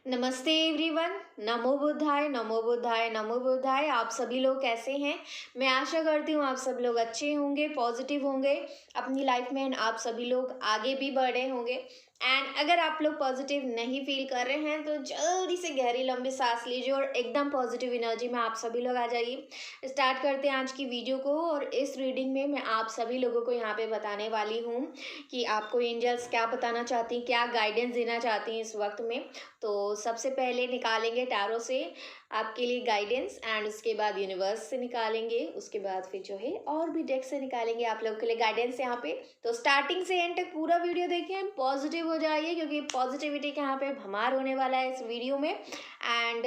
नमस्ते एवरीवन। नमो बुद्धाय नमो बुद्धाय नमो बुद्धाय। आप सभी लोग कैसे हैं? मैं आशा करती हूँ आप सब लोग अच्छे होंगे, पॉजिटिव होंगे अपनी लाइफ में, आप सभी लोग आगे भी बढ़े होंगे। एंड अगर आप लोग पॉजिटिव नहीं फील कर रहे हैं तो जल्दी से गहरी लंबी सांस लीजिए और एकदम पॉजिटिव एनर्जी में आप सभी लोग आ जाइए। स्टार्ट करते हैं आज की वीडियो को। और इस रीडिंग में मैं आप सभी लोगों को यहाँ पे बताने वाली हूँ कि आपको एंजल्स क्या बताना चाहती हैं, क्या गाइडेंस देना चाहती हैं इस वक्त में। तो सबसे पहले निकालेंगे टैरो से आपके लिए गाइडेंस, एंड उसके बाद यूनिवर्स से निकालेंगे, उसके बाद फिर जो है और भी डेक से निकालेंगे आप लोगों के लिए गाइडेंस यहाँ पे। तो स्टार्टिंग से एंड तक पूरा वीडियो देखिए, पॉजिटिव हो जाइए क्योंकि पॉजिटिविटी का यहाँ पे भमार होने वाला है इस वीडियो में। एंड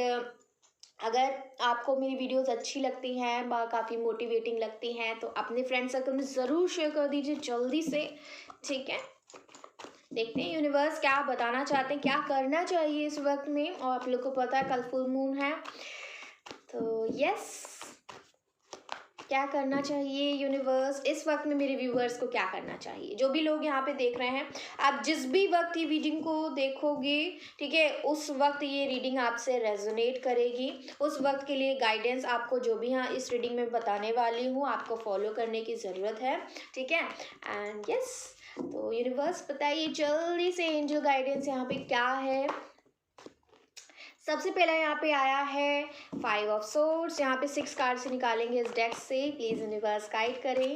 अगर आपको मेरी वीडियोस अच्छी लगती हैं, काफ़ी मोटिवेटिंग लगती हैं, तो अपने फ्रेंड सर्कल में ज़रूर शेयर कर दीजिए जल्दी से, ठीक है। देखते हैं यूनिवर्स क्या बताना चाहते हैं, क्या करना चाहिए इस वक्त में। और आप लोग को पता है कल फुल मून है, तो यस, क्या करना चाहिए यूनिवर्स इस वक्त में मेरे व्यूवर्स को, क्या करना चाहिए। जो भी लोग यहाँ पे देख रहे हैं, आप जिस भी वक्त ये रीडिंग को देखोगे, ठीक है, उस वक्त ये रीडिंग आपसे रेजोनेट करेगी। उस वक्त के लिए गाइडेंस आपको जो भी यहाँ इस रीडिंग में बताने वाली हूँ आपको फॉलो करने की ज़रूरत है, ठीक है। एंड यस, तो यूनिवर्स बताइए जल्दी से एंजल गाइडेंस यहाँ पे क्या है। सबसे पहला यहाँ पे आया है 5 ऑफ सोर्ड्स। यहाँ पे 6 कार्ड से निकालेंगे इस डेक से। प्लीज यूनिवर्स गाइड करें।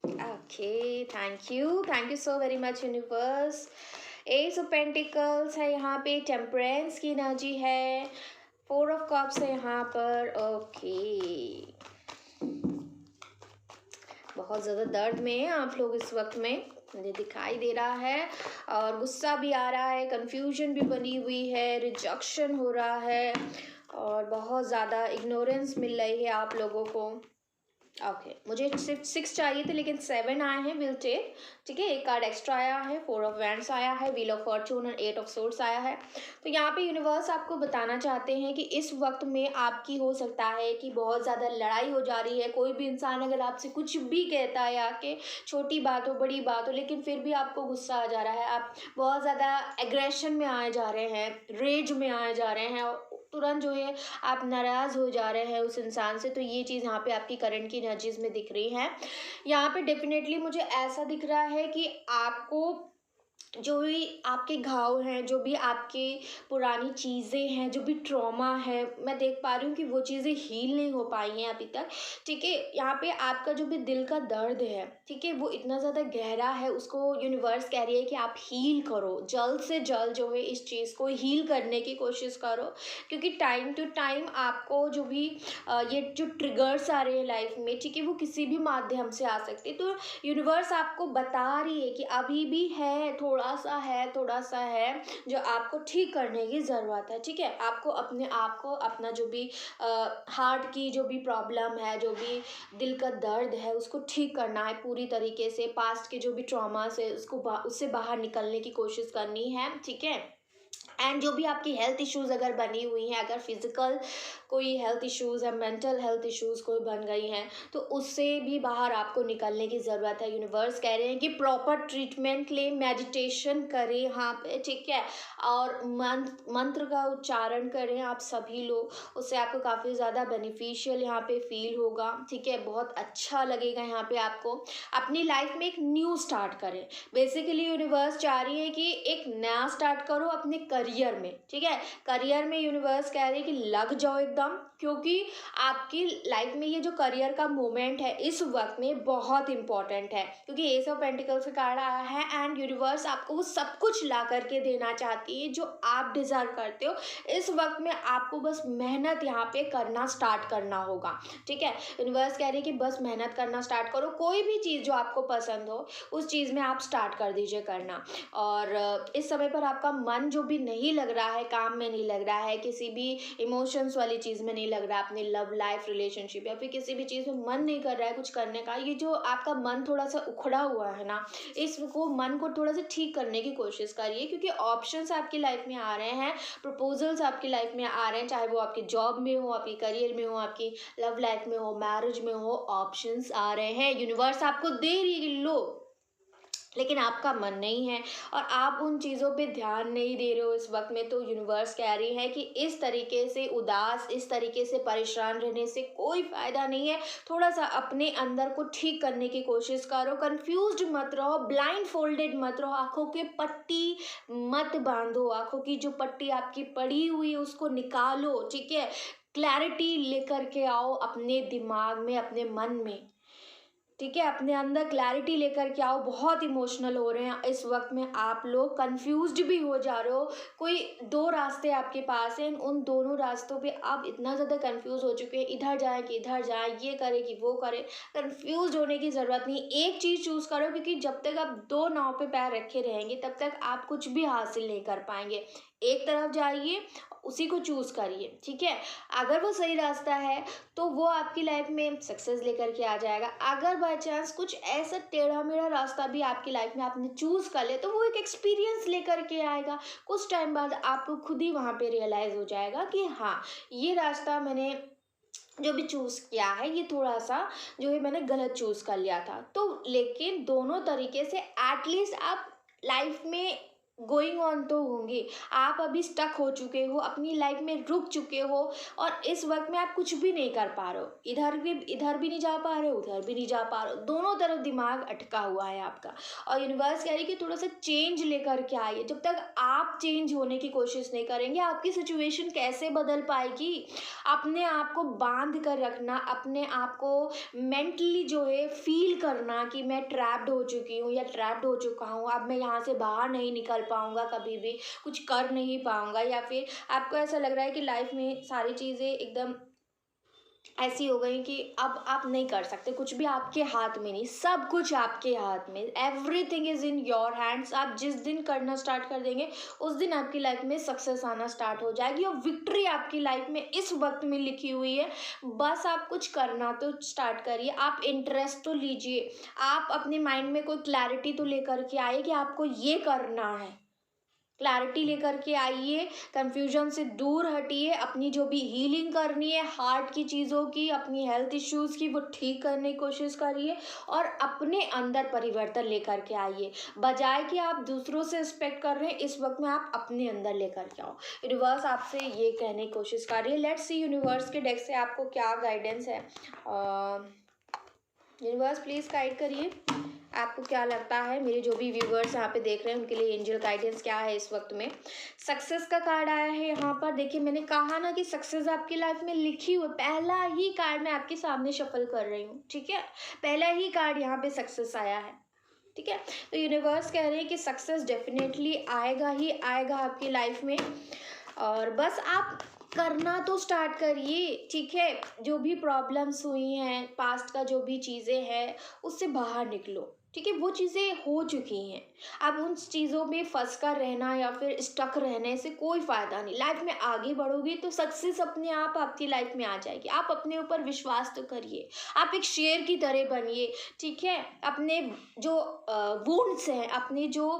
Okay, thank you so very much universe. S of pentacles है यहाँ पे, टेम्परेंस की एनर्जी है, 4 ऑफ कप्स है यहाँ पर। ओके, बहुत ज़्यादा दर्द में हैं आप लोग इस वक्त में, मुझे दिखाई दे रहा है। और गुस्सा भी आ रहा है, कंफ्यूजन भी बनी हुई है, रिजेक्शन हो रहा है और बहुत ज़्यादा इग्नोरेंस मिल रही है आप लोगों को। ओके, मुझे सिर्फ 6 चाहिए थे लेकिन 7 आए हैं, विल टेक, ठीक है। एक कार्ड एक्स्ट्रा आया है, 4 ऑफ वैंड्स आया है, व्हील ऑफ फॉर्चून और 8 ऑफ सोर्ड्स आया है। तो यहाँ पे यूनिवर्स आपको बताना चाहते हैं कि इस वक्त में आपकी हो सकता है कि बहुत ज़्यादा लड़ाई हो जा रही है। कोई भी इंसान अगर आपसे कुछ भी कहता है आके, छोटी बात हो बड़ी बात हो, लेकिन फिर भी आपको गुस्सा आ जा रहा है, आप बहुत ज़्यादा एग्रेशन में आए जा रहे हैं, रेज में आए जा रहे हैं, तुरंत जो है आप नाराज़ हो जा रहे हैं उस इंसान से। तो ये चीज़ यहाँ पे आपकी करंट की एनर्जीज में दिख रही है। यहाँ पे डेफिनेटली मुझे ऐसा दिख रहा है कि आपको जो भी आपके घाव हैं, जो भी आपकी पुरानी चीज़ें हैं, जो भी ट्रॉमा है, मैं देख पा रही हूँ कि वो चीज़ें हील नहीं हो पाई हैं अभी तक, ठीक है। यहाँ पे आपका जो भी दिल का दर्द है, ठीक है, वो इतना ज़्यादा गहरा है, उसको यूनिवर्स कह रही है कि आप हील करो, जल्द से जल्द जो है इस चीज़ को हील करने की कोशिश करो। क्योंकि टाइम टू टाइम आपको जो भी ये जो ट्रिगर्स आ रहे हैं लाइफ में, ठीक है, वो किसी भी माध्यम से आ सकते। तो यूनिवर्स आपको बता रही है कि अभी भी है, थोड़ा सा है जो आपको ठीक करने की ज़रूरत है, ठीक है। आपको अपने आप को, अपना जो भी हार्ट की जो भी प्रॉब्लम है, जो भी दिल का दर्द है, उसको ठीक करना है पूरी तरीके से। पास्ट के जो भी ट्रॉमास है उसको उससे बाहर निकलने की कोशिश करनी है, ठीक है। एंड जो भी आपकी हेल्थ इश्यूज़ अगर बनी हुई हैं, अगर फिज़िकल कोई हेल्थ इश्यूज़ है, मेंटल हेल्थ इश्यूज़ कोई बन गई हैं, तो उससे भी बाहर आपको निकलने की ज़रूरत है। यूनिवर्स कह रहे हैं कि प्रॉपर ट्रीटमेंट लें, मेडिटेशन करें यहाँ पे, ठीक है, और मंत्र का उच्चारण करें आप सभी लोग, उससे आपको काफ़ी ज़्यादा बेनिफिशियल यहाँ पे फील होगा, ठीक है। बहुत अच्छा लगेगा यहाँ पे आपको। अपनी लाइफ में एक न्यू स्टार्ट करें। बेसिकली यूनिवर्स चाह रही है कि एक नया स्टार्ट करो अपने करियर में, ठीक है। करियर में यूनिवर्स कह रही है कि लग जाओ एकदम, क्योंकि आपकी लाइफ में ये जो करियर का मोमेंट है इस वक्त में बहुत इंपॉर्टेंट है। क्योंकि एस ऑफ पेंटिकल्स का कार्ड आया है एंड यूनिवर्स आपको वो सब कुछ ला करके देना चाहती है जो आप डिज़र्व करते हो। इस वक्त में आपको बस मेहनत यहाँ पे करना स्टार्ट करना होगा, ठीक है। यूनिवर्स कह रही है कि बस मेहनत करना स्टार्ट करो। कोई भी चीज़ जो आपको पसंद हो उस चीज़ में आप स्टार्ट कर दीजिए करना। और इस समय पर आपका मन जो भी नहीं लग रहा है, काम में नहीं लग रहा है, किसी भी इमोशंस वाली चीज़ में नहीं लग रहा है, अपनी लव लाइफ, रिलेशनशिप या फिर किसी भी चीज़ में मन नहीं कर रहा है कुछ करने का, ये जो आपका मन थोड़ा सा उखड़ा हुआ है ना, इसको मन को थोड़ा सा ठीक करने की कोशिश करिए। क्योंकि ऑप्शंस आपकी लाइफ में आ रहे हैं, प्रपोजल्स आपकी लाइफ में आ रहे हैं, चाहे वो आपकी जॉब में हो, आपकी करियर में हो, आपकी लव लाइफ में हो, मैरिज में हो, ऑप्शंस आ रहे हैं। यूनिवर्स आपको दे रही है कि लो लेकिन आपका मन नहीं है और आप उन चीज़ों पे ध्यान नहीं दे रहे हो इस वक्त में, तो यूनिवर्स कह रही है कि इस तरीके से उदास, इस तरीके से परेशान रहने से कोई फ़ायदा नहीं है। थोड़ा सा अपने अंदर को ठीक करने की कोशिश करो, कंफ्यूज्ड मत रहो, ब्लाइंड फोल्डेड मत रहो, आंखों के पट्टी मत बांधो, आंखों की जो पट्टी आपकी पड़ी हुई है उसको निकालो, ठीक है। क्लैरिटी लेकर के आओ अपने दिमाग में, अपने मन में, ठीक है। अपने अंदर क्लैरिटी लेकर के आओ। बहुत इमोशनल हो रहे हैं इस वक्त में आप लोग, कंफ्यूज्ड भी हो जा रहे हो। कोई दो रास्ते आपके पास हैं, उन दोनों रास्तों पे आप इतना ज़्यादा कंफ्यूज हो चुके हैं, इधर जाए कि इधर जाए, ये करे कि वो करे। कंफ्यूज होने की ज़रूरत नहीं, एक चीज़ चूज़ करो, क्योंकि जब तक आप दो नाव पे पैर रखे रहेंगे तब तक आप कुछ भी हासिल नहीं कर पाएंगे। एक तरफ जाइए, उसी को चूज़ करिए, ठीक है। अगर वो सही रास्ता है तो वो आपकी लाइफ में सक्सेस लेकर के आ जाएगा। अगर बाय चांस कुछ ऐसा टेढ़ा मेढ़ा रास्ता भी आपकी लाइफ में आपने चूज़ कर लिया तो वो एक एक्सपीरियंस लेकर के आएगा। कुछ टाइम बाद आपको खुद ही वहाँ पे रियलाइज़ हो जाएगा कि हाँ, ये रास्ता मैंने जो भी चूज़ किया है ये थोड़ा सा जो है मैंने गलत चूज़ कर लिया था। तो लेकिन दोनों तरीके से एटलीस्ट आप लाइफ में गोइंग ऑन तो होंगे। आप अभी स्टक हो चुके हो, अपनी लाइफ में रुक चुके हो और इस वक्त में आप कुछ भी नहीं कर पा रहे हो। इधर भी नहीं जा पा रहे हो, उधर भी नहीं जा पा रहे हो, दोनों तरफ दिमाग अटका हुआ है आपका। और यूनिवर्स कह रही है कि थोड़ा सा चेंज लेकर के आइए। जब तक आप चेंज होने की कोशिश नहीं करेंगे, आपकी सिचुएशन कैसे बदल पाएगी। अपने आप को बांध कर रखना, अपने आप को मेंटली जो है फील करना कि मैं ट्रैप्ड हो चुकी हूँ या ट्रैप्ड हो चुका हूँ, अब मैं यहाँ से बाहर नहीं निकल पाऊँगा, कभी भी कुछ कर नहीं पाऊँगा, या फिर आपको ऐसा लग रहा है कि लाइफ में सारी चीज़ें एकदम ऐसी हो गई कि अब आप नहीं कर सकते, कुछ भी आपके हाथ में नहीं, सब कुछ आपके हाथ में, everything is in your hands. आप जिस दिन करना स्टार्ट कर देंगे उस दिन आपकी लाइफ में सक्सेस आना स्टार्ट हो जाएगी और विक्ट्री आपकी लाइफ में इस वक्त में लिखी हुई है। बस आप कुछ करना तो स्टार्ट करिए, आप इंटरेस्ट तो लीजिए, आप अपने माइंड में कोई क्लैरिटी तो लेकर के आइए कि आपको ये करना है। क्लैरिटी लेकर के आइए, कन्फ्यूजन से दूर हटिए, अपनी जो भी हीलिंग करनी है हार्ट की चीज़ों की, अपनी हेल्थ इश्यूज़ की, वो ठीक करने की कोशिश करिए और अपने अंदर परिवर्तन लेकर के आइए। बजाय कि आप दूसरों से एक्सपेक्ट कर रहे हैं, इस वक्त में आप अपने अंदर लेकर के आओ। यूनिवर्स आपसे ये कहने की कोशिश कर रही है। लेट्स सी यूनिवर्स के डेक से आपको क्या गाइडेंस है। यूनिवर्स प्लीज़ गाइड करिए, आपको क्या लगता है मेरे जो भी व्यूवर्स यहाँ पे देख रहे हैं उनके लिए एंजल गाइडेंस क्या है इस वक्त में। सक्सेस का कार्ड आया है यहाँ पर। देखिए, मैंने कहा ना कि सक्सेस आपकी लाइफ में लिखी हुई, पहला ही कार्ड मैं आपके सामने शफल कर रही हूँ, ठीक है। पहला ही कार्ड यहाँ पे सक्सेस आया है, ठीक है। तो यूनिवर्स कह रहे हैं कि सक्सेस डेफिनेटली आएगा ही आएगा आपकी लाइफ में, और बस आप करना तो स्टार्ट करिए, ठीक है। जो भी प्रॉब्लम्स हुई हैं, पास्ट का जो भी चीज़ें हैं उससे बाहर निकलो, ठीक है। वो चीज़ें हो चुकी हैं, अब उन चीज़ों में फंस कर रहना या फिर स्टक रहने से कोई फ़ायदा नहीं। लाइफ में आगे बढ़ोगी तो सक्सेस अपने आप आपकी लाइफ में आ जाएगी। आप अपने ऊपर विश्वास तो करिए, आप एक शेर की तरह बनिए, ठीक है। अपने जो वुंड्स हैं, अपने जो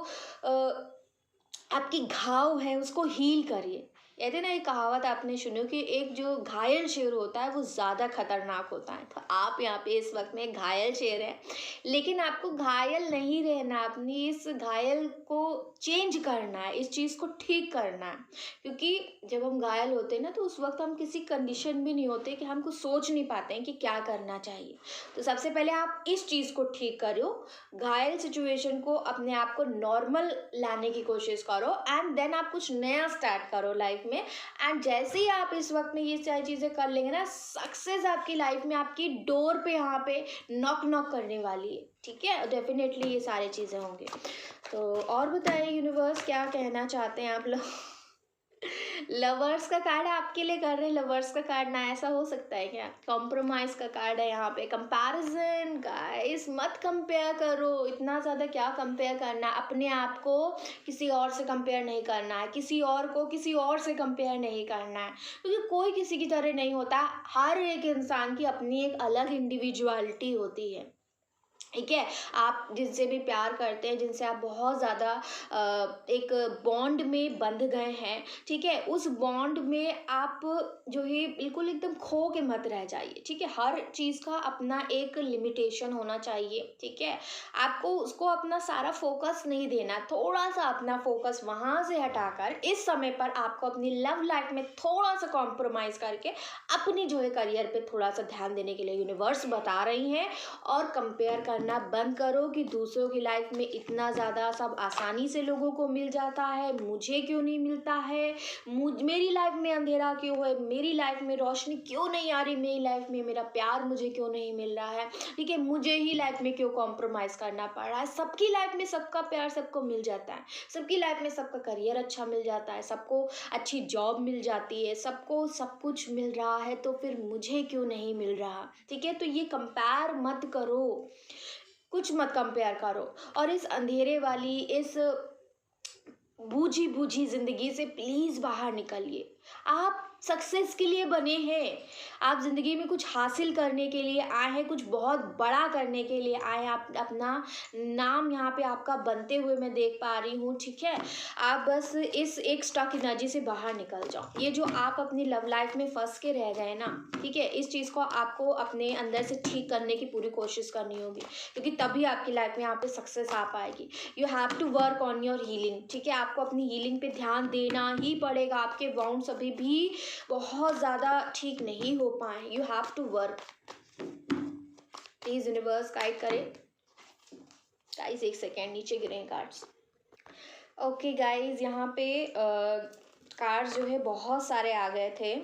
आपकी घाव है उसको हील करिए। कहते हैं ना, ये कहावत आपने सुनी हो कि एक जो घायल शेर होता है वो ज़्यादा खतरनाक होता है। तो आप यहाँ पे इस वक्त में घायल शेर हैं, लेकिन आपको घायल नहीं रहना, अपनी इस घायल को चेंज करना है, इस चीज़ को ठीक करना है। क्योंकि जब हम घायल होते हैं ना तो उस वक्त हम किसी कंडीशन में नहीं होते कि हम कुछ सोच नहीं पाते हैं कि क्या करना चाहिए। तो सबसे पहले आप इस चीज़ को ठीक करो, घायल सिचुएशन को, अपने आप को नॉर्मल लाने की कोशिश करो, एंड देन आप कुछ नया स्टार्ट करो लाइफ में। एंड जैसे ही आप इस वक्त में ये सारी चीज़ें कर लेंगे ना, सक्सेस आपकी लाइफ में आपकी डोर पे यहाँ पे नॉक नॉक करने वाली है, ठीक है। डेफिनेटली ये सारी चीज़ें होंगी। तो और बताइए यूनिवर्स क्या कहना चाहते हैं आप लोग। लवर्स का कार्ड आपके लिए कर रहे हैं। लवर्स का कार्ड ना ऐसा हो सकता है क्या। कॉम्प्रोमाइज का कार्ड है यहाँ पे, कंपैरिजन। गाइस मत कंपेयर करो, इतना ज़्यादा क्या कंपेयर करना। अपने आप को किसी और से कंपेयर नहीं करना है, किसी और को किसी और से कंपेयर नहीं करना है, क्योंकि कोई किसी की तरह नहीं होता। हर एक इंसान की अपनी एक अलग इंडिविजुअलिटी होती है, ठीक है। आप जिनसे भी प्यार करते हैं, जिनसे आप बहुत ज़्यादा एक बॉन्ड में बंध गए हैं, ठीक है, उस बॉन्ड में आप जो है बिल्कुल एकदम खो के मत रह जाइए, ठीक है। हर चीज़ का अपना एक लिमिटेशन होना चाहिए, ठीक है। आपको उसको अपना सारा फोकस नहीं देना, थोड़ा सा अपना फोकस वहाँ से हटाकर इस समय पर आपको अपनी लव लाइफ में थोड़ा सा कॉम्प्रोमाइज़ करके अपनी जो है करियर पे थोड़ा सा ध्यान देने के लिए यूनिवर्स बता रही हैं। और कंपेयर करना बंद करो कि दूसरों की लाइफ में इतना ज़्यादा सब आसानी से लोगों को मिल जाता है, मुझे क्यों नहीं मिलता है, मेरी लाइफ में अंधेरा क्यों है, मेरी लाइफ में रोशनी क्यों नहीं आ रही, मेरी लाइफ में मेरा प्यार मुझे क्यों नहीं मिल रहा है, ठीक है, मुझे ही लाइफ में क्यों कॉम्प्रोमाइज़ करना पड़ रहा है। सबकी लाइफ में सबका प्यार सबको मिल जाता है, सबकी लाइफ में सबका करियर अच्छा मिल जाता है, सबको अच्छी जॉब मिल जाती है, सबको सब कुछ मिल रहा है, तो फिर मुझे क्यों नहीं मिल रहा, ठीक है। तो ये कंपेयर मत करो, कुछ मत कंपेयर करो। और इस अंधेरे वाली इस बूझी बूझी जिंदगी से प्लीज बाहर निकलिए। आप सक्सेस के लिए बने हैं, आप जिंदगी में कुछ हासिल करने के लिए आए हैं, कुछ बहुत बड़ा करने के लिए आए हैं। आप अपना नाम यहाँ पे आपका बनते हुए मैं देख पा रही हूँ, ठीक है। आप बस इस एक स्टक एनर्जी से बाहर निकल जाओ। ये जो आप अपनी लव लाइफ में फंस के रह गए ना, ठीक है, इस चीज़ को आपको अपने अंदर से ठीक करने की पूरी कोशिश करनी होगी, क्योंकि तभी आपकी लाइफ में यहाँ पे सक्सेस आ पाएगी। You have to work on your healing, ठीक है। आपको अपनी हीलिंग पे ध्यान देना ही पड़ेगा। आपके वाउंड्स अभी भी बहुत ज़्यादा ठीक नहीं हो पाए। You have to work. Please universe guide करें। गाइस एक सेकेंड, नीचे गिरे कार्ड्स। ओके गाइस, यहाँ पे कार्ड्स जो है बहुत सारे आ गए थे,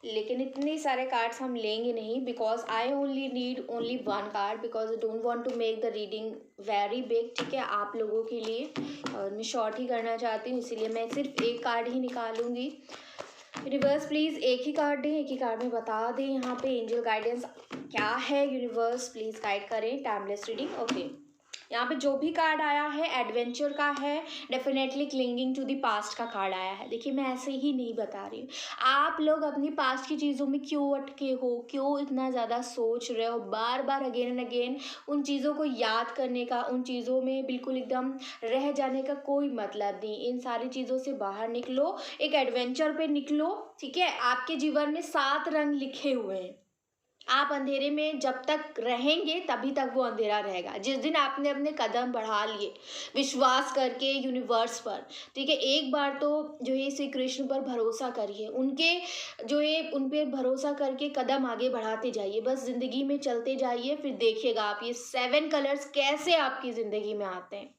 लेकिन इतने सारे कार्ड्स हम लेंगे नहीं, because I only need only one card, because I don't want to make the reading very big, ठीक है, आप लोगों के लिए। और मैं शॉर्ट ही करना चाहती हूँ, इसीलिए मैं सिर्फ एक कार्ड ही निकालूंगी। यूनिवर्स प्लीज़ एक ही कार्ड दें, एक ही कार्ड में बता दें यहाँ पे एंजल गाइडेंस क्या है। यूनिवर्स प्लीज़ गाइड करें। Timeless reading. ओके, यहाँ पे जो भी कार्ड आया है एडवेंचर का है, definitely clinging to the past का कार्ड आया है। देखिए मैं ऐसे ही नहीं बता रही हूँ, आप लोग अपनी पास्ट की चीज़ों में क्यों अटके हो, क्यों इतना ज़्यादा सोच रहे हो, बार बार अगेन एंड अगेन उन चीज़ों को याद करने का, उन चीज़ों में बिल्कुल एकदम रह जाने का कोई मतलब नहीं। इन सारी चीज़ों से बाहर निकलो, एक एडवेंचर पे निकलो, ठीक है। आपके जीवन में 7 रंग लिखे हुए हैं। आप अंधेरे में जब तक रहेंगे तभी तक वो अंधेरा रहेगा। जिस दिन आपने अपने कदम बढ़ा लिए विश्वास करके यूनिवर्स पर, ठीक है, एक बार तो जो है श्री कृष्ण पर भरोसा करिए, उनके जो है उन पे भरोसा करके कदम आगे बढ़ाते जाइए, बस ज़िंदगी में चलते जाइए। फिर देखिएगा आप ये 7 कलर्स कैसे आपकी ज़िंदगी में आते हैं।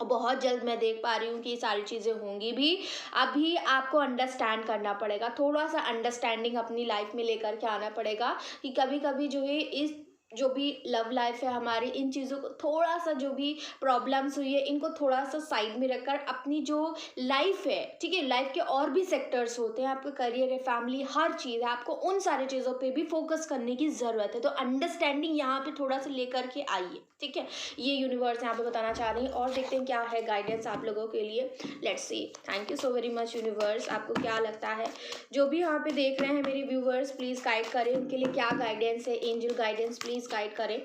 और बहुत जल्द मैं देख पा रही हूँ कि ये सारी चीज़ें होंगी भी। अभी आपको अंडरस्टैंड करना पड़ेगा, थोड़ा सा अंडरस्टैंडिंग अपनी लाइफ में लेकर के आना पड़ेगा कि कभी कभी जो है इस जो भी लव लाइफ है हमारी, इन चीज़ों को थोड़ा सा, जो भी प्रॉब्लम्स हुई है इनको थोड़ा सा साइड में रखकर अपनी जो लाइफ है, ठीक है, लाइफ के और भी सेक्टर्स होते हैं, आपका करियर है, फैमिली, हर चीज़ है, आपको उन सारी चीज़ों पे भी फोकस करने की ज़रूरत है। तो अंडरस्टैंडिंग यहाँ पे थोड़ा सा लेकर के आइए, ठीक है, ये यूनिवर्स यहाँ पे बताना चाह रही हैं। और देखते हैं क्या है गाइडेंस आप लोगों के लिए। Let's see. Thank you so very much universe. आपको क्या लगता है, जो भी यहाँ पे देख रहे हैं मेरे व्यूवर्स, प्लीज़ गाइड करें, उनके लिए क्या गाइडेंस है, एंजल गाइडेंस प्लीज़ गाइड करें।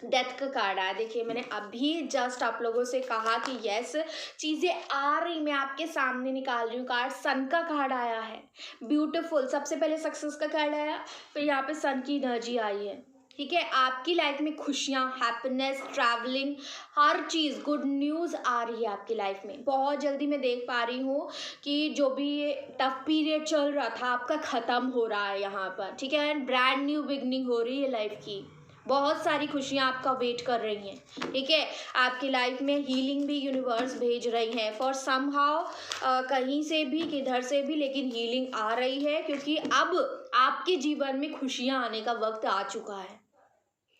डेथ का कार्ड आया। देखिए मैंने अभी जस्ट आप लोगों से कहा कि यस चीज़ें आ रही, मैं आपके सामने निकाल रही हूँ कार्ड। सन का कार्ड आया है, ब्यूटीफुल। सबसे पहले सक्सेस का कार्ड आया, फिर यहाँ पे सन की एनर्जी आई है, ठीक है। आपकी लाइफ में खुशियाँ, हैप्पीनेस, ट्रैवलिंग, हर चीज़, गुड न्यूज़ आ रही है आपकी लाइफ में। बहुत जल्दी मैं देख पा रही हूँ कि जो भी ये टफ पीरियड चल रहा था आपका ख़त्म हो रहा है यहाँ पर, ठीक है, एंड ब्रांड न्यू बिगनिंग हो रही है लाइफ की। बहुत सारी खुशियाँ आपका वेट कर रही हैं, ठीक है। आपकी लाइफ में हीलिंग भी यूनिवर्स भेज रही है फॉर समहाउ, कहीं से भी किधर से भी, लेकिन हीलिंग आ रही है, क्योंकि अब आपके जीवन में खुशियाँ आने का वक्त आ चुका है।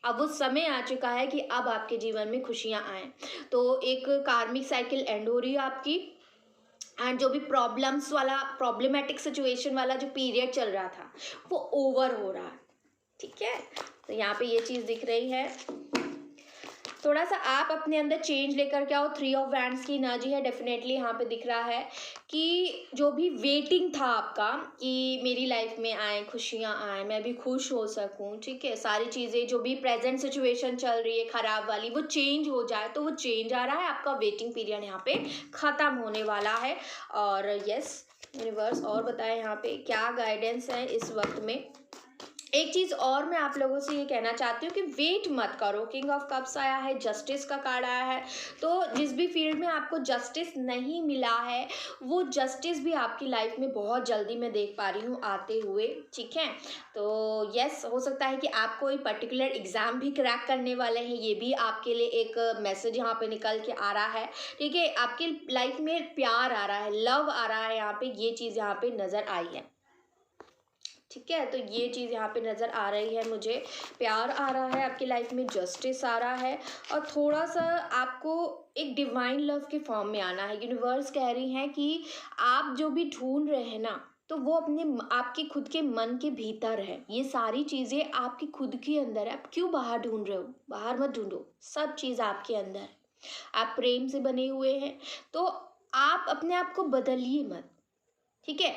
अब वो समय आ चुका है कि अब आपके जीवन में खुशियाँ आएँ। तो एक कार्मिक साइकिल एंड हो रही है आपकी, एंड जो भी प्रॉब्लम्स वाला, प्रॉब्लमेटिक सिचुएशन वाला जो पीरियड चल रहा था वो ओवर हो रहा है, ठीक है। तो यहाँ पे ये चीज़ दिख रही है। थोड़ा सा आप अपने अंदर चेंज लेकर के आओ। 3 ऑफ वैंड्स की एनर्जी है, डेफिनेटली यहाँ पे दिख रहा है कि जो भी वेटिंग था आपका कि मेरी लाइफ में आए, खुशियाँ आए, मैं भी खुश हो सकूँ, ठीक है, सारी चीज़ें जो भी प्रेजेंट सिचुएशन चल रही है खराब वाली वो चेंज हो जाए, तो वो चेंज आ रहा है। आपका वेटिंग पीरियड यहाँ पे ख़त्म होने वाला है। और यस यूनिवर्स और बताएं यहाँ पे क्या गाइडेंस है इस वक्त में। एक चीज़ और मैं आप लोगों से ये कहना चाहती हूँ कि वेट मत करो। किंग ऑफ कप्स आया है, जस्टिस का कार्ड आया है, तो जिस भी फील्ड में आपको जस्टिस नहीं मिला है वो जस्टिस भी आपकी लाइफ में बहुत जल्दी मैं देख पा रही हूँ आते हुए, ठीक है। तो यस, हो सकता है कि आप कोई पर्टिकुलर एग्ज़ाम भी क्रैक करने वाले हैं, ये भी आपके लिए एक मैसेज यहाँ पे निकल के आ रहा है, ठीक है। आपकी लाइफ में प्यार आ रहा है, लव आ रहा है, यहाँ पे ये चीज़ यहाँ पे नज़र आई है, ठीक है। तो ये चीज़ यहाँ पे नज़र आ रही है मुझे, प्यार आ रहा है आपकी लाइफ में, जस्टिस आ रहा है, और थोड़ा सा आपको एक डिवाइन लव के फॉर्म में आना है। यूनिवर्स कह रही हैं कि आप जो भी ढूंढ रहे हैं ना, तो वो अपने आपके खुद के मन के भीतर है। ये सारी चीज़ें आपकी खुद के अंदर है। आप क्यों बाहर ढूंढ रहे हो? बाहर मत ढूंढो, सब चीज़ आपके अंदर है। आप प्रेम से बने हुए हैं, तो आप अपने आप को बदलिए मत, ठीक है।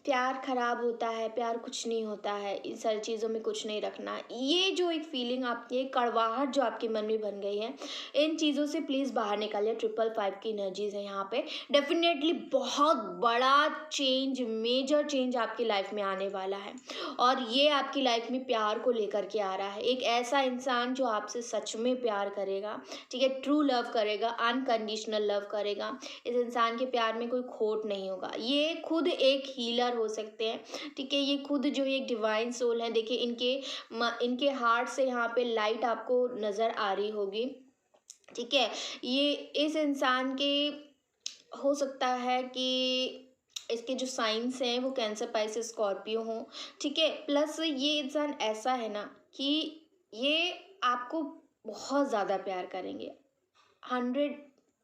प्यार खराब होता है, प्यार कुछ नहीं होता है, इन सारी चीज़ों में कुछ नहीं रखना। ये जो एक फीलिंग आपकी, एक कड़वाहट जो आपके मन में बन गई है, इन चीज़ों से प्लीज़ बाहर निकालिए। 555 की एनर्जीज है यहाँ पे, डेफिनेटली बहुत बड़ा चेंज, मेजर चेंज आपकी लाइफ में आने वाला है, और ये आपकी लाइफ में प्यार को लेकर के आ रहा है। एक ऐसा इंसान जो आपसे सच में प्यार करेगा, ठीक है, ट्रू लव करेगा, अनकंडीशनल लव करेगा। इस इंसान के प्यार में कोई खोट नहीं होगा। ये खुद एक हीलर हो सकते हैं, ठीक है। ये खुद जो एक डिवाइन सोल है, देखिए इनके हार्ट से यहाँ पे लाइट आपको नज़र आ रही होगी, ठीक है। ये इस इंसान के हो सकता है कि इसके जो साइंस हैं वो कैंसर, पाइसेस, स्कॉर्पियो हों, ठीक है। प्लस ये इंसान ऐसा है ना कि ये आपको बहुत ज़्यादा प्यार करेंगे, 100,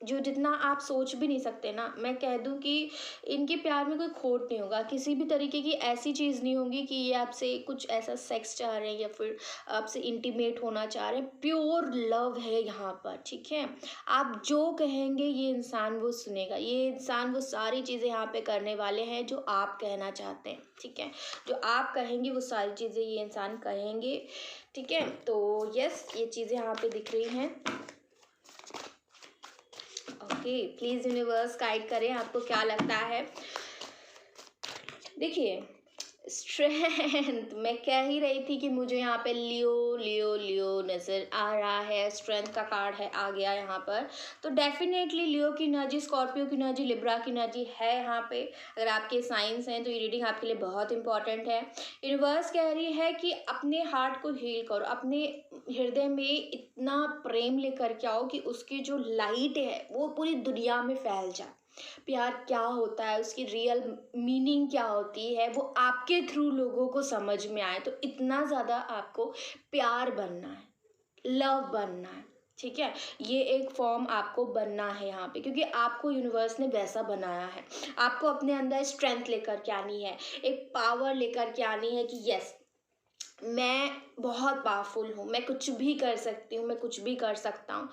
जो जितना आप सोच भी नहीं सकते ना। मैं कह दूं कि इनके प्यार में कोई खोट नहीं होगा, किसी भी तरीके की ऐसी चीज़ नहीं होगी कि ये आपसे कुछ ऐसा सेक्स चाह रहे हैं या फिर आपसे इंटीमेट होना चाह रहे हैं। प्योर लव है यहाँ पर, ठीक है। आप जो कहेंगे ये इंसान वो सुनेगा। ये इंसान वो सारी चीज़ें यहाँ पे करने वाले हैं जो आप कहना चाहते हैं, ठीक है। जो आप कहेंगे वो सारी चीज़ें ये इंसान कहेंगे, ठीक है। तो यस, ये चीज़ें यहाँ पे दिख रही हैं। ओके, प्लीज़ यूनिवर्स गाइड करें, आपको क्या लगता है। देखिए स्ट्रेंथ, मैं कह ही रही थी कि मुझे यहाँ पे लियो लियो लियो नज़र आ रहा है। स्ट्रेंथ का कार्ड है, आ गया यहाँ पर। तो डेफिनेटली लियो की एनर्जी, स्कॉर्पियो की एनर्जी, लिब्रा की एनर्जी है यहाँ पे। अगर आपके साइंस हैं तो ये रीडिंग आपके लिए बहुत इंपॉर्टेंट है। यूनिवर्स कह रही है कि अपने हार्ट को हील करो, अपने हृदय में इतना प्रेम लेकर के आओ कि उसकी जो लाइट है वो पूरी दुनिया में फैल जाए। प्यार क्या होता है, उसकी रियल मीनिंग क्या होती है, वो आपके थ्रू लोगों को समझ में आए। तो इतना ज़्यादा आपको प्यार बनना है, लव बनना है, ठीक है। ये एक फॉर्म आपको बनना है यहाँ पे, क्योंकि आपको यूनिवर्स ने वैसा बनाया है। आपको अपने अंदर स्ट्रेंथ लेकर के आनी है, एक पावर लेकर के आनी है कि यस, मैं बहुत पावरफुल हूँ, मैं कुछ भी कर सकती हूँ, मैं कुछ भी कर सकता हूँ।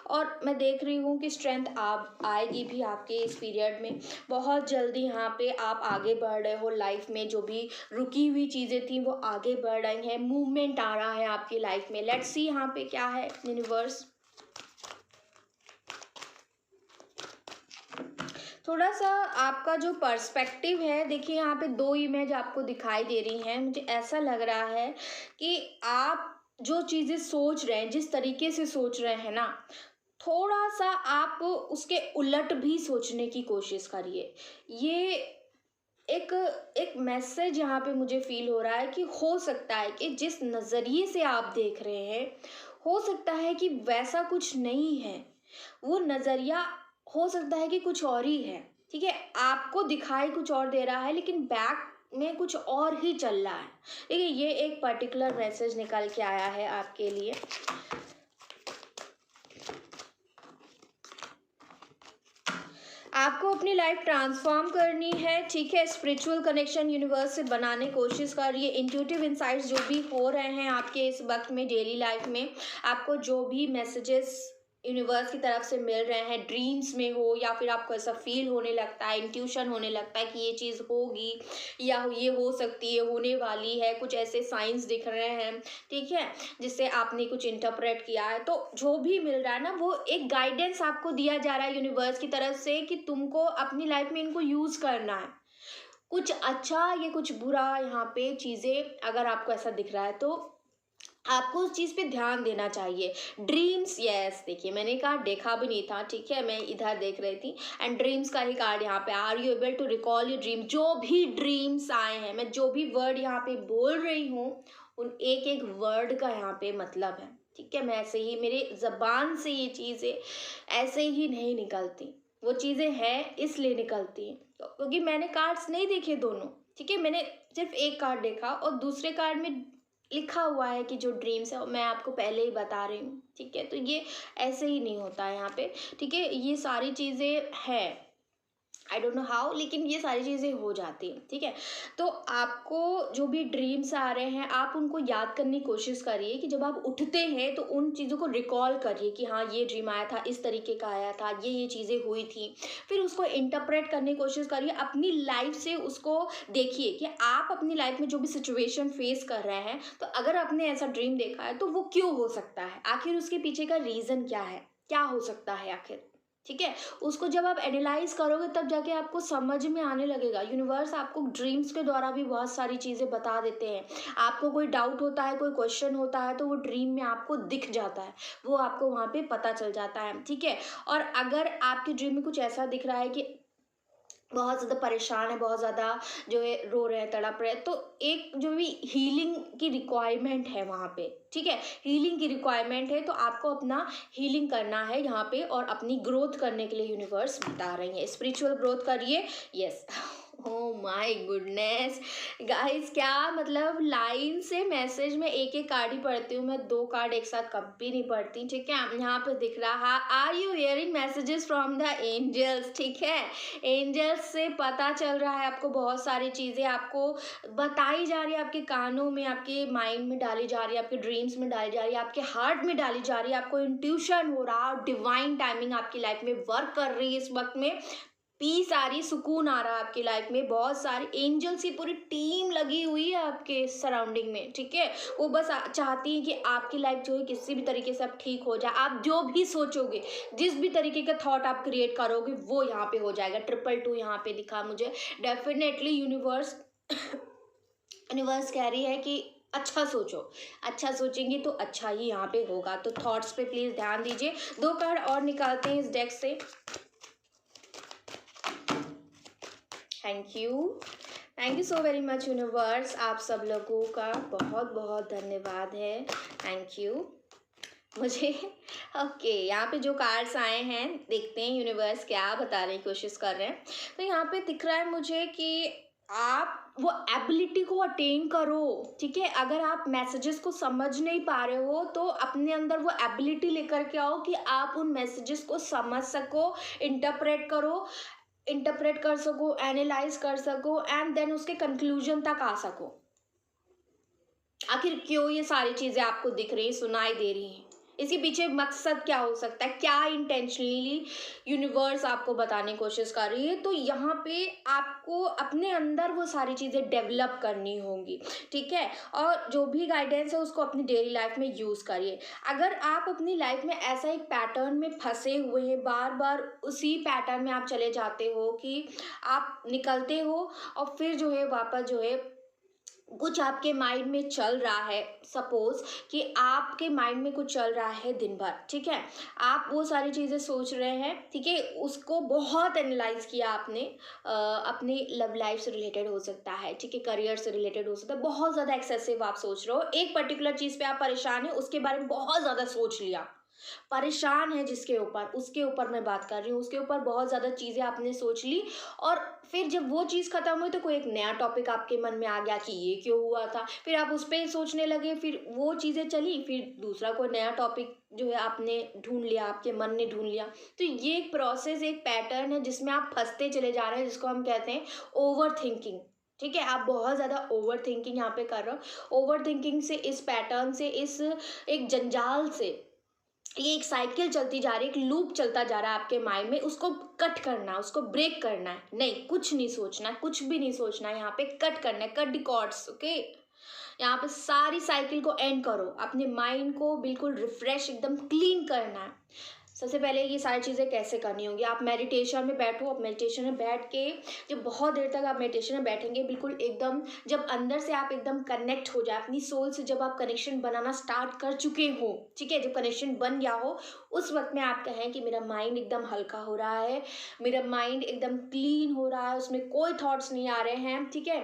और मैं देख रही हूँ कि स्ट्रेंथ आप आएगी भी आपके इस पीरियड में। बहुत जल्दी यहाँ पे आप आगे बढ़ रहे हो लाइफ में, जो भी रुकी हुई चीज़ें थी वो आगे बढ़ रही हैं, मूवमेंट आ रहा है आपकी लाइफ में। लेट्स सी यहाँ पे क्या है यूनिवर्स। थोड़ा सा आपका जो पर्सपेक्टिव है, देखिए यहाँ पे 2 इमेज आपको दिखाई दे रही हैं। मुझे ऐसा लग रहा है कि आप जो चीज़ें सोच रहे हैं, जिस तरीके से सोच रहे हैं ना, थोड़ा सा आप उसके उलट भी सोचने की कोशिश करिए। ये एक एक मैसेज यहाँ पे मुझे फील हो रहा है कि हो सकता है कि जिस नज़रिए से आप देख रहे हैं, हो सकता है कि वैसा कुछ नहीं है। वो नज़रिया हो सकता है कि कुछ और ही है, ठीक है। आपको दिखाई कुछ और दे रहा है, लेकिन बैक में कुछ और ही चल रहा है। देखिए ये एक पर्टिकुलर मैसेज निकल के आया है आपके लिए। आपको अपनी लाइफ ट्रांसफॉर्म करनी है, ठीक है। स्पिरिचुअल कनेक्शन यूनिवर्स से बनाने की कोशिश करिए। इंट्यूटिव इंसाइट्स जो भी हो रहे हैं आपके इस वक्त में डेली लाइफ में, आपको जो भी मैसेजेस यूनिवर्स की तरफ से मिल रहे हैं, ड्रीम्स में हो या फिर आपको ऐसा फील होने लगता है, इंट्यूशन होने लगता है कि ये चीज़ होगी या ये हो सकती है, होने वाली है, कुछ ऐसे साइंस दिख रहे हैं, ठीक है, जिससे आपने कुछ इंटरप्रेट किया है, तो जो भी मिल रहा है ना, वो एक गाइडेंस आपको दिया जा रहा है यूनिवर्स की तरफ से कि तुमको अपनी लाइफ में इनको यूज़ करना है। कुछ अच्छा या कुछ बुरा यहाँ पे चीज़ें अगर आपको ऐसा दिख रहा है तो आपको उस चीज़ पे ध्यान देना चाहिए। ड्रीम्स, यस, देखिए मैंने कार्ड देखा भी नहीं था, ठीक है, मैं इधर देख रही थी एंड ड्रीम्स का ही कार्ड यहाँ पे। Are you able to recall your dream? जो भी ड्रीम्स आए हैं, मैं जो भी वर्ड यहाँ पे बोल रही हूँ, उन एक एक वर्ड का यहाँ पे मतलब है, ठीक है। मैं ऐसे ही, मेरे ज़बान से ये चीज़ें ऐसे ही नहीं निकलती, वो चीज़ें हैं इसलिए निकलती हैं, क्योंकि मैंने कार्ड्स नहीं देखे दोनों, ठीक है। मैंने सिर्फ एक कार्ड देखा और दूसरे कार्ड में लिखा हुआ है कि जो ड्रीम्स है, मैं आपको पहले ही बता रही हूँ, ठीक है। तो ये ऐसे ही नहीं होता है यहाँ पे, ठीक है। ये सारी चीज़ें हैं, आई डोंट नो हाउ, लेकिन ये सारी चीज़ें हो जाती हैं, ठीक है। तो आपको जो भी ड्रीम्स आ रहे हैं, आप उनको याद करने की कोशिश करिए कि जब आप उठते हैं तो उन चीज़ों को रिकॉल करिए कि हाँ, ये ड्रीम आया था, इस तरीके का आया था, ये चीज़ें हुई थी। फिर उसको इंटरप्रेट करने की कोशिश करिए, अपनी लाइफ से उसको देखिए कि आप अपनी लाइफ में जो भी सिचुएशन फेस कर रहे हैं, तो अगर आपने ऐसा ड्रीम देखा है तो वो क्यों हो सकता है, आखिर उसके पीछे का रीज़न क्या है, क्या हो सकता है आखिर, ठीक है। उसको जब आप एनालाइज करोगे तब जाके आपको समझ में आने लगेगा। यूनिवर्स आपको ड्रीम्स के द्वारा भी बहुत सारी चीज़ें बता देते हैं। आपको कोई डाउट होता है, कोई क्वेश्चन होता है, तो वो ड्रीम में आपको दिख जाता है, वो आपको वहाँ पे पता चल जाता है, ठीक है। और अगर आपके ड्रीम में कुछ ऐसा दिख रहा है कि बहुत ज़्यादा परेशान है, बहुत ज़्यादा जो है रो रहे हैं, तड़प रहे हैं, तो एक जो भी हीलिंग की रिक्वायरमेंट है वहाँ पे, ठीक है, हीलिंग की रिक्वायरमेंट है, तो आपको अपना हीलिंग करना है यहाँ पे और अपनी ग्रोथ करने के लिए यूनिवर्स बता रही है, स्पिरिचुअल ग्रोथ करिए, yes. Oh my goodness guys, क्या मतलब लाइन से मैसेज में एक एक कार्ड ही पढ़ती हूँ मैं, दो कार्ड एक साथ कभी नहीं पढ़ती, ठीक है। यहाँ पे दिख रहा, are you hearing messages from the angels, ठीक है। एंजल्स से पता चल रहा है आपको, बहुत सारी चीज़ें आपको बताई जा रही है, आपके कानों में, आपके माइंड में डाली जा रही है, आपके ड्रीम्स में डाली जा रही है, आपके हार्ट में डाली जा रही है, आपको इंट्यूशन हो रहा है और डिवाइन टाइमिंग आपकी लाइफ में वर्क कर रही है इस वक्त में। पीस आ रही, सुकून आ रहा है आपकी लाइफ में, बहुत सारी एंजल्स की पूरी टीम लगी हुई है आपके सराउंडिंग में, ठीक है। वो बस चाहती है कि आपकी लाइफ जो है किसी भी तरीके से अब ठीक हो जाए। आप जो भी सोचोगे, जिस भी तरीके का थॉट आप क्रिएट करोगे, वो यहाँ पे हो जाएगा। 222 यहाँ पे दिखा मुझे, डेफिनेटली यूनिवर्स यूनिवर्स कह रही है कि अच्छा सोचो, अच्छा सोचेंगे तो अच्छा ही यहाँ पे होगा। तो थॉट्स पे प्लीज ध्यान दीजिए। दो कार्ड और निकालते हैं इस डेक से। Thank you so very much universe, आप सब लोगों का बहुत बहुत धन्यवाद है, थैंक यू। मुझे ओके, यहाँ पे जो कार्ड्स आए हैं, देखते हैं यूनिवर्स क्या बताने की कोशिश कर रहे हैं। तो यहाँ पे दिख रहा है मुझे कि आप वो एबिलिटी को अटेन करो, ठीक है। अगर आप मैसेजेस को समझ नहीं पा रहे हो तो अपने अंदर वो एबिलिटी लेकर के आओ कि आप उन मैसेजेस को समझ सको, इंटरप्रेट कर सको, एनालाइज कर सको एंड देन उसके कंक्लूजन तक आ सको। आखिर क्यों ये सारी चीज़ें आपको दिख रही, सुनाई दे रही हैं, इसके पीछे मकसद क्या हो सकता है, क्या इंटेंशनली यूनिवर्स आपको बताने की कोशिश कर रही है। तो यहाँ पे आपको अपने अंदर वो सारी चीज़ें डेवलप करनी होंगी, ठीक है। और जो भी गाइडेंस है उसको अपनी डेली लाइफ में यूज़ करिए। अगर आप अपनी लाइफ में ऐसा एक पैटर्न में फंसे हुए हैं, बार बार उसी पैटर्न में आप चले जाते हो कि आप निकलते हो और फिर जो है वापस जो है कुछ आपके माइंड में चल रहा है, सपोज कि आपके माइंड में कुछ चल रहा है दिन भर, ठीक है, आप वो सारी चीज़ें सोच रहे हैं, ठीक है, उसको बहुत एनालाइज किया आपने, अपनी लव लाइफ से रिलेटेड हो सकता है, ठीक है, करियर से रिलेटेड हो सकता है, बहुत ज़्यादा एक्सेसिव आप सोच रहे हो, एक पर्टिकुलर चीज़ पे आप परेशान हैं, उसके बारे में बहुत ज़्यादा सोच लिया, परेशान है जिसके ऊपर, उसके ऊपर मैं बात कर रही हूँ। उसके ऊपर बहुत ज़्यादा चीज़ें आपने सोच ली और फिर जब वो चीज़ खत्म हुई तो कोई एक नया टॉपिक आपके मन में आ गया कि ये क्यों हुआ था, फिर आप उस पे सोचने लगे, फिर वो चीज़ें चली, फिर दूसरा कोई नया टॉपिक जो है आपने ढूंढ लिया, आपके मन ने ढूंढ लिया। तो ये एक प्रोसेस, एक पैटर्न है जिसमें आप फंसते चले जा रहे हैं, जिसको हम कहते हैं ओवर थिंकिंग। ठीक है, आप बहुत ज़्यादा ओवर थिंकिंग यहाँ पे कर रहे हो। ओवर थिंकिंग से, इस पैटर्न से, इस एक जंजाल से, ये एक साइकिल चलती जा रही है, एक लूप चलता जा रहा है आपके माइंड में। उसको कट करना है, उसको ब्रेक करना है। नहीं, कुछ नहीं सोचना है, कुछ भी नहीं सोचना है, यहाँ पे कट करना है, कट द कॉर्ड्स। ओके, यहाँ पे सारी साइकिल को एंड करो, अपने माइंड को बिल्कुल रिफ्रेश, एकदम क्लीन करना है। सबसे पहले ये सारी चीज़ें कैसे करनी होंगी, आप मेडिटेशन में बैठो। आप मेडिटेशन में बैठ के जब बहुत देर तक आप मेडिटेशन में बैठेंगे, बिल्कुल एकदम जब अंदर से आप एकदम कनेक्ट हो जाए अपनी सोल से, जब आप कनेक्शन बनाना स्टार्ट कर चुके हो, ठीक है, जब कनेक्शन बन गया हो, उस वक्त में आप कहें कि मेरा माइंड एकदम हल्का हो रहा है, मेरा माइंड एकदम क्लीन हो रहा है, उसमें कोई थॉट्स नहीं आ रहे हैं, ठीक है,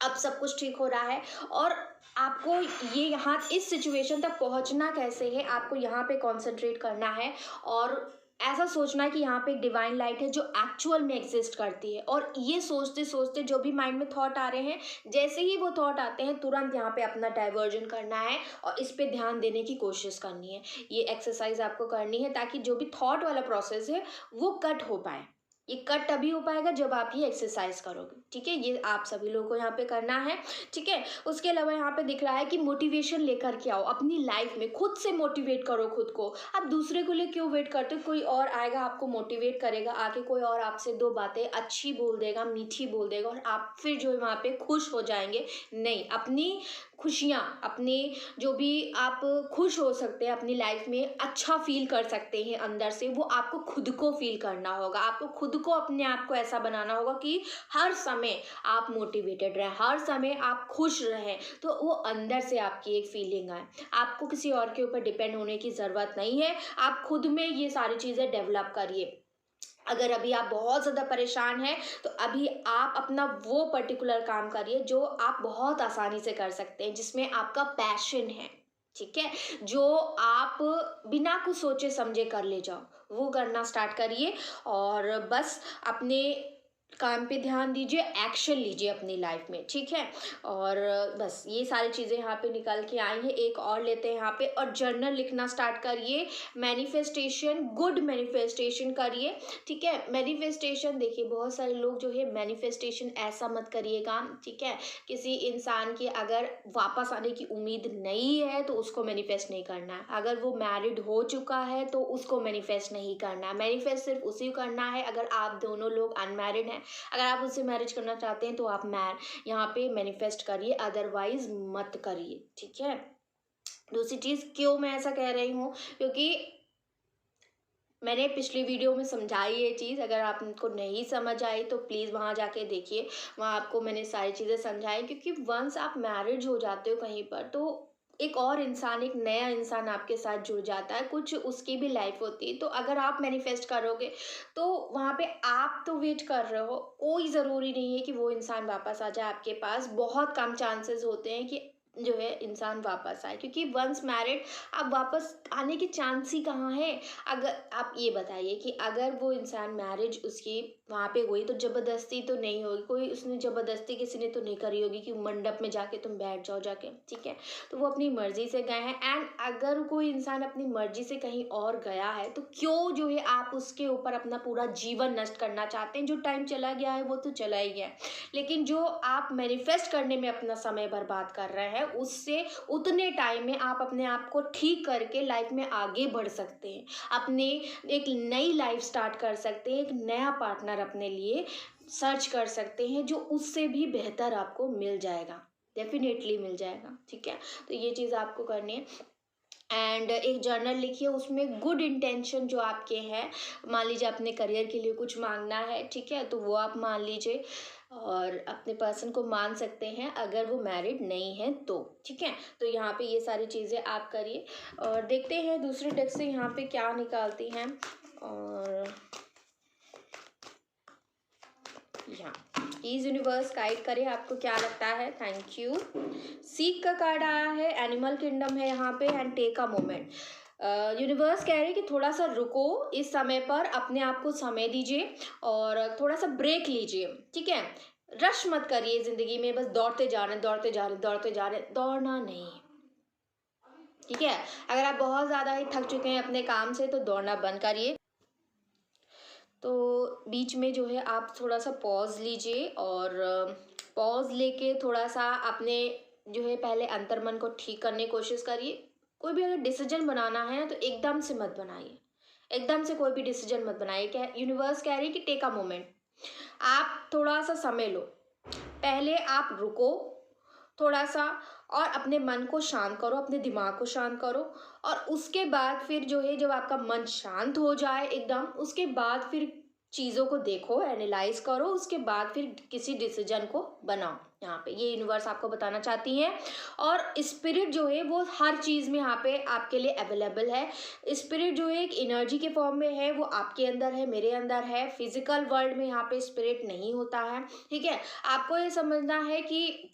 अब सब कुछ ठीक हो रहा है। और आपको ये यहाँ इस सिचुएशन तक पहुँचना कैसे है, आपको यहाँ पे कंसंट्रेट करना है और ऐसा सोचना है कि यहाँ पे एक डिवाइन लाइट है जो एक्चुअल में एग्जिस्ट करती है। और ये सोचते सोचते जो भी माइंड में थॉट आ रहे हैं, जैसे ही वो थॉट आते हैं तुरंत यहाँ पे अपना डाइवर्जन करना है और इस पे ध्यान देने की कोशिश करनी है। ये एक्सरसाइज आपको करनी है ताकि जो भी थॉट वाला प्रोसेस है वो कट हो पाए। ये कट तभी हो पाएगा जब आप ये एक्सरसाइज करोगे, ठीक है। ये आप सभी लोगों को यहाँ पे करना है, ठीक है। उसके अलावा यहाँ पे दिख रहा है कि मोटिवेशन लेकर के आओ अपनी लाइफ में, खुद से मोटिवेट करो खुद को। आप दूसरे को लिए क्यों वेट करते हो, कोई और आएगा आपको मोटिवेट करेगा, आके कोई और आपसे दो बातें अच्छी बोल देगा, मीठी बोल देगा और आप फिर जो है वहाँ पे खुश हो जाएंगे। नहीं, अपनी खुशियाँ, अपने जो भी आप खुश हो सकते हैं अपनी लाइफ में, अच्छा फील कर सकते हैं अंदर से, वो आपको खुद को फील करना होगा। आपको खुद को, अपने आप को ऐसा बनाना होगा कि हर समय आप मोटिवेटेड रहें, हर समय आप खुश रहें, तो वो अंदर से आपकी एक फीलिंग आए। आपको किसी और के ऊपर डिपेंड होने की ज़रूरत नहीं है, आप खुद में ये सारी चीज़ें डेवलप करिए। अगर अभी आप बहुत ज़्यादा परेशान हैं तो अभी आप अपना वो पर्टिकुलर काम करिए जो आप बहुत आसानी से कर सकते हैं, जिसमें आपका पैशन है, ठीक है, जो आप बिना कुछ सोचे समझे कर ले जाओ, वो करना स्टार्ट करिए। और बस अपने काम पे ध्यान दीजिए, एक्शन लीजिए अपनी लाइफ में, ठीक है। और बस ये सारी चीज़ें यहाँ पे निकल के आई हैं। एक और लेते हैं यहाँ पे, और जर्नल लिखना स्टार्ट करिए। मैनिफेस्टेशन, गुड मैनिफेस्टेशन करिए, ठीक है। मैनिफेस्टेशन देखिए, बहुत सारे लोग जो है मैनिफेस्टेशन ऐसा मत करिएगा, ठीक है। किसी इंसान की अगर वापस आने की उम्मीद नहीं है तो उसको मैनिफेस्ट नहीं करना है। अगर वो मैरिड हो चुका है तो उसको मैनिफेस्ट नहीं करना है। मैनिफेस्ट सिर्फ उसी को करना है अगर आप दोनों लोग अनमैरिड हैं। अगर आप उससे मैरिज करना चाहते हैं तो आप यहाँ पे मैनिफेस्ट करिए, अदरवाइज मत करिए, ठीक है। दूसरी चीज़, क्यों मैं ऐसा कह रही हूँ, क्योंकि मैंने पिछली वीडियो में समझाई ये चीज़, अगर आपको नहीं समझ आई तो प्लीज़ वहाँ जाके देखिए, वहाँ आपको मैंने सारी चीज़ें समझाई। क्योंकि वंस आप मैरिज हो जाते हो कहीं पर, तो एक और इंसान, एक नया इंसान आपके साथ जुड़ जाता है, कुछ उसकी भी लाइफ होती है। तो अगर आप मैनिफेस्ट करोगे तो वहाँ पे आप तो वेट कर रहे हो, कोई ज़रूरी नहीं है कि वो इंसान वापस आ जाए आपके पास। बहुत कम चांसेस होते हैं कि जो है इंसान वापस आए, क्योंकि वंस मैरिड अब वापस आने के चांस ही कहाँ है। अगर आप ये बताइए कि अगर वो इंसान मैरिज उसकी वहाँ पे हुई तो ज़बरदस्ती तो नहीं होगी, कोई उसने ज़बरदस्ती किसी ने तो नहीं करी होगी कि मंडप में जाके तुम बैठ जाओ जाके, ठीक है। तो वो अपनी मर्जी से गए हैं। एंड अगर कोई इंसान अपनी मर्जी से कहीं और गया है तो क्यों जो है आप उसके ऊपर अपना पूरा जीवन नष्ट करना चाहते हैं। जो टाइम चला गया है वो तो चला ही गया है, लेकिन जो आप मैनिफेस्ट करने में अपना समय बर्बाद कर रहे हैं, उससे उतने टाइम में आप अपने आप को ठीक करके लाइफ में आगे बढ़ सकते हैं, अपने एक नई लाइफ स्टार्ट कर सकते हैं, एक नया पार्टनर अपने लिए सर्च कर सकते हैं, जो उससे भी बेहतर आपको मिल जाएगा, डेफिनेटली मिल जाएगा, ठीक है। तो ये चीज़ आपको करनी है। एंड एक जर्नल लिखिए, उसमें गुड इंटेंशन जो आपके हैं, मान लीजिए अपने करियर के लिए कुछ मांगना है, ठीक है, तो वो आप मान लीजिए और अपने पर्सन को मान सकते हैं अगर वो मैरिड नहीं है तो, ठीक है। तो यहाँ पे ये सारी चीज़ें आप करिए और देखते हैं दूसरे डेक से यहाँ पे क्या निकालती हैं। और यहाँ प्लीज यूनिवर्स गाइड करे, आपको क्या लगता है। Thank you. सीक का कार्ड आया है, एनिमल किंगडम है यहाँ पे, and take a moment. Universe कह रहे हैं कि थोड़ा सा रुको, इस समय पर अपने आप को समय दीजिए और थोड़ा सा ब्रेक लीजिए, ठीक है। रश मत करिए जिंदगी में, बस दौड़ते जा रहे हैं, दौड़ते जा रहे हैं, दौड़ते जा रहे हैं, दौड़ना नहीं, ठीक है। अगर आप बहुत ज़्यादा ही थक चुके हैं अपने काम से तो दौड़ना बंद करिए। तो बीच में जो है आप थोड़ा सा पॉज लीजिए और पॉज लेके थोड़ा सा अपने जो है पहले अंतर्मन को ठीक करने की कोशिश करिए। कोई भी अगर डिसीजन बनाना है ना तो एकदम से मत बनाइए, एकदम से कोई भी डिसीजन मत बनाइए। क्या यूनिवर्स कह रही है कि टेक अ मोमेंट, आप थोड़ा सा समय लो, पहले आप रुको थोड़ा सा और अपने मन को शांत करो, अपने दिमाग को शांत करो। और उसके बाद फिर जो है जब आपका मन शांत हो जाए एकदम, उसके बाद फिर चीज़ों को देखो, एनालाइज करो, उसके बाद फिर किसी डिसीजन को बनाओ। यहाँ पे ये यूनिवर्स आपको बताना चाहती है। और स्पिरिट जो है वो हर चीज़ में यहाँ पे आपके लिए अवेलेबल है। स्पिरिट जो है एक एनर्जी के फॉर्म में है, वो आपके अंदर है, मेरे अंदर है। फिजिकल वर्ल्ड में यहाँ पे स्पिरिट नहीं होता है, ठीक है। आपको ये समझना है कि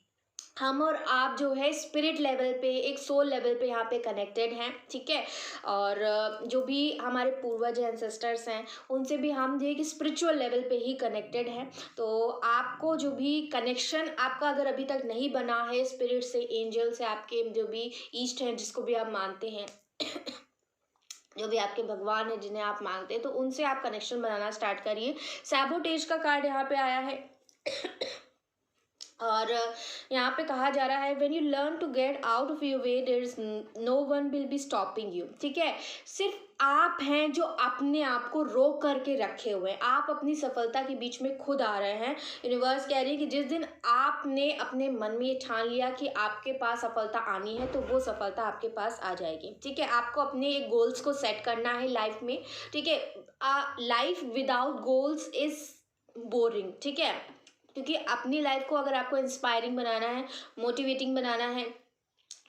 हम और आप जो है स्पिरिट लेवल पे, एक सोल लेवल पे यहाँ पे कनेक्टेड हैं, ठीक है। और जो भी हमारे पूर्वज एंसेस्टर्स हैं उनसे भी हम जो है कि स्पिरिचुअल लेवल पे ही कनेक्टेड हैं। तो आपको जो भी कनेक्शन आपका अगर अभी तक नहीं बना है स्पिरिट से, एंजल से, आपके जो भी ईस्ट हैं जिसको भी आप मानते हैं जो भी आपके भगवान है जिन्हें आप मांगते हैं, तो उनसे आप कनेक्शन बनाना स्टार्ट करिए। सैबोटेज का कार्ड यहाँ पे आया है और यहाँ पे कहा जा रहा है when you learn to get out of your way there is no one will be stopping you, ठीक है। सिर्फ आप हैं जो अपने आप को रोक करके रखे हुए हैं, आप अपनी सफलता के बीच में खुद आ रहे हैं। यूनिवर्स कह रही है कि जिस दिन आपने अपने मन में ये ठान लिया कि आपके पास सफलता आनी है तो वो सफलता आपके पास आ जाएगी, ठीक है। आपको अपने एक गोल्स को सेट करना है लाइफ में, ठीक है। Life without goals is boring, ठीक है। क्योंकि अपनी लाइफ को अगर आपको इंस्पायरिंग बनाना है, मोटिवेटिंग बनाना है,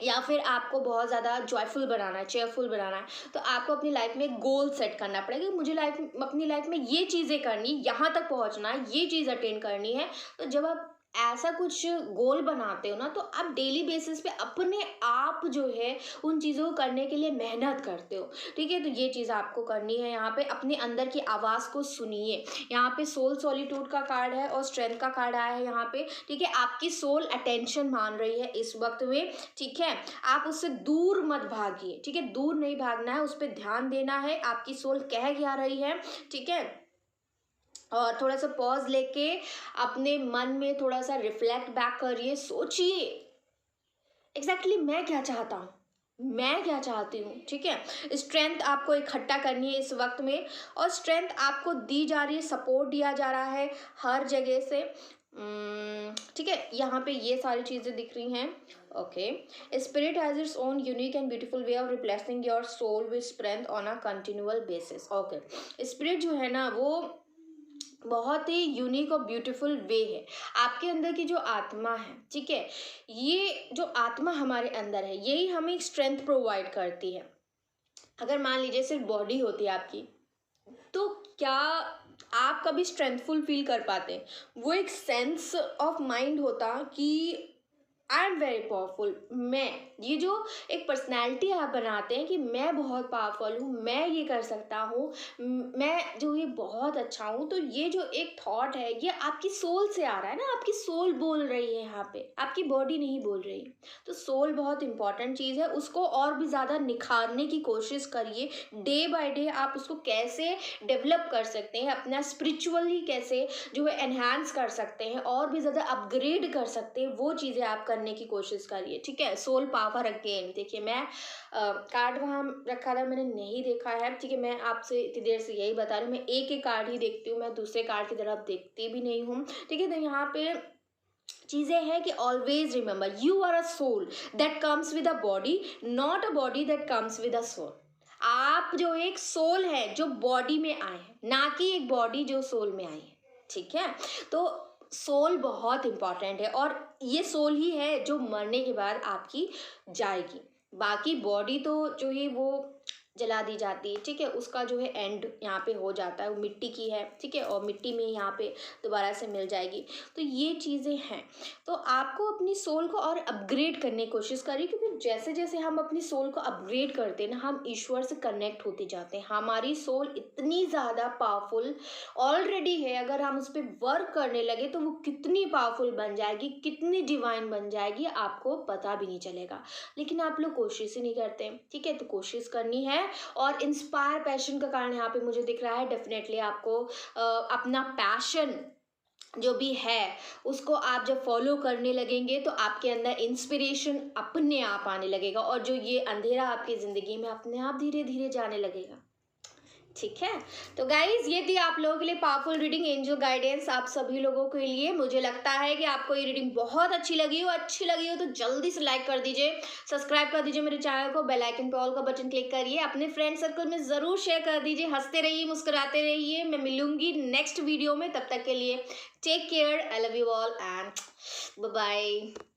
या फिर आपको बहुत ज़्यादा जॉयफुल बनाना है, चेयरफुल बनाना है, तो आपको अपनी लाइफ में एक गोल सेट करना पड़ेगा। मुझे अपनी लाइफ में ये चीज़ें करनी, यहाँ तक पहुँचना है, ये चीज़ अटेन करनी है। तो जब आप ऐसा कुछ गोल बनाते हो ना तो आप डेली बेसिस पे अपने आप जो है उन चीज़ों को करने के लिए मेहनत करते हो, ठीक है। तो ये चीज़ आपको करनी है। यहाँ पे अपने अंदर की आवाज़ को सुनिए। यहाँ पे सोल सॉलिट्यूड का कार्ड है और स्ट्रेंथ का कार्ड आया है यहाँ पे, ठीक है। आपकी सोल अटेंशन मान रही है इस वक्त में, ठीक है। आप उससे दूर मत भागिए, ठीक है, दूर नहीं भागना है, उस पर ध्यान देना है। आपकी सोल कह क्या रही है, ठीक है। और थोड़ा सा पॉज लेके अपने मन में थोड़ा सा रिफ्लेक्ट बैक करिए, सोचिए एग्जैक्टली मैं क्या चाहता हूँ, मैं क्या चाहती हूँ, ठीक है। स्ट्रेंथ आपको इकट्ठा करनी है इस वक्त में, और स्ट्रेंथ आपको दी जा रही है, सपोर्ट दिया जा रहा है हर जगह से, ठीक है। यहाँ पे ये सारी चीज़ें दिख रही हैं, okay. Spirit has its own unique and beautiful way of replacing your soul with strength on a continual basis, okay. Spirit जो है ना वो बहुत ही यूनिक और ब्यूटीफुल वे है। आपके अंदर की जो आत्मा है, ठीक है, ये जो आत्मा हमारे अंदर है यही हमें स्ट्रेंथ प्रोवाइड करती है। अगर मान लीजिए सिर्फ बॉडी होती है आपकी, तो क्या आप कभी स्ट्रेंथफुल फील कर पाते हैं? वो एक सेंस ऑफ माइंड होता कि आई एम वेरी पावरफुल, मैं, ये जो एक पर्सनैलिटी आप बनाते हैं कि मैं बहुत पावरफुल हूँ, मैं ये कर सकता हूँ, मैं जो ये बहुत अच्छा हूँ, तो ये जो एक थॉट है ये आपकी सोल से आ रहा है ना, आपकी सोल बोल रही है यहाँ पे, आपकी बॉडी नहीं बोल रही। तो सोल बहुत इंपॉर्टेंट चीज़ है, उसको और भी ज़्यादा निखारने की कोशिश करिए। डे बाय डे आप उसको कैसे डेवलप कर सकते हैं, अपना स्पिरिचुअली कैसे जो है एनहांस कर सकते हैं, और भी ज़्यादा अपग्रेड कर सकते हैं, वो चीज़ें आप करने की कोशिश करिए, ठीक है। सोल पावर अगेन, देखिए मैं कार्ड वहाँ रखा था, मैंने नहीं देखा है, ठीक है। मैं आपसे इतनी देर से यही बता रही हूँ, मैं एक एक कार्ड ही देखती हूँ, मैं दूसरे कार्ड की तरफ देखती भी नहीं हूँ, ठीक है। तो यहाँ पे चीज़ें हैं कि always remember you are a soul that comes with a body, not a body that comes with a soul. आप जो एक सोल है जो बॉडी में आए हैं, ना कि एक बॉडी जो सोल में आई है, ठीक है। तो सोल बहुत इंपॉर्टेंट है, और ये सोल ही है जो मरने के बाद आपकी जाएगी। बाकी बॉडी तो जो है वो जला दी जाती है, ठीक है, उसका जो है एंड यहाँ पे हो जाता है, वो मिट्टी की है, ठीक है, और मिट्टी में यहाँ पे दोबारा से मिल जाएगी। तो ये चीज़ें हैं। तो आपको अपनी सोल को और अपग्रेड करने की कोशिश करिए, क्योंकि जैसे जैसे हम अपनी सोल को अपग्रेड करते हैं ना, हम ईश्वर से कनेक्ट होते जाते हैं। हमारी सोल इतनी ज़्यादा पावरफुल ऑलरेडी है, अगर हम उस पर वर्क करने लगे तो वो कितनी पावरफुल बन जाएगी, कितनी डिवाइन बन जाएगी, आपको पता भी नहीं चलेगा। लेकिन आप लोग कोशिश ही नहीं करते, ठीक है, तो कोशिश करनी है। और इंस्पायर पैशन का कारण यहाँ पे मुझे दिख रहा है, डेफिनेटली आपको अपना पैशन जो भी है उसको आप जब फॉलो करने लगेंगे तो आपके अंदर इंस्पिरेशन अपने आप आने लगेगा, और जो ये अंधेरा आपकी ज़िंदगी में अपने आप धीरे धीरे जाने लगेगा। ठीक है, तो गाइज ये थी आप लोगों के लिए पावरफुल रीडिंग, एंजल गाइडेंस आप सभी लोगों के लिए। मुझे लगता है कि आपको ये रीडिंग बहुत अच्छी लगी हो तो जल्दी से लाइक कर दीजिए, सब्सक्राइब कर दीजिए मेरे चैनल को, बेल आइकन पे ऑल का बटन क्लिक करिए, अपने फ्रेंड सर्कल में ज़रूर शेयर कर दीजिए। हंसते रहिए, मुस्कुराते रहिए। मैं मिलूंगी नेक्स्ट वीडियो में, तब तक के लिए take care, I love you all and bye bye.